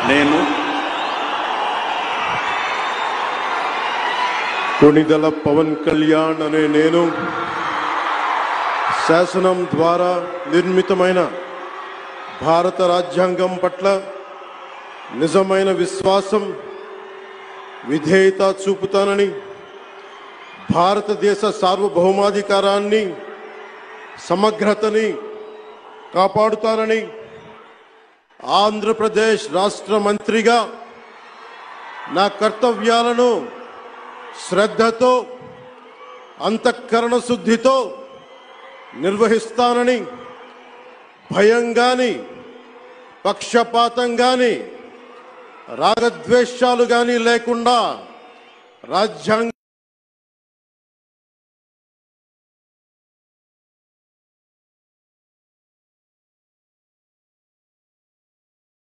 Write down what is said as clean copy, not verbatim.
నేను కొణిదెల పవన్ కళ్యాణ్ అనే నేను శాసనం ద్వారా నిర్మితమైన భారత రాజ్యాంగం పట్ల నిజమైన విశ్వాసం విధేయత చూపుతానని భారతదేశ సార్వభౌమాధికారాన్ని సమగ్రతని కాపాడుతానని ఆంధ్రప్రదేశ్ రాష్ట్ర మంత్రిగా నా కర్తవ్యాలను శ్రద్ధతో అంతఃకరణ శుద్ధితో నిర్వహిస్తానని భయం గాని పక్షపాతం గాని రాగద్వేషాలు గాని లేకుండా రాజ్యాంగ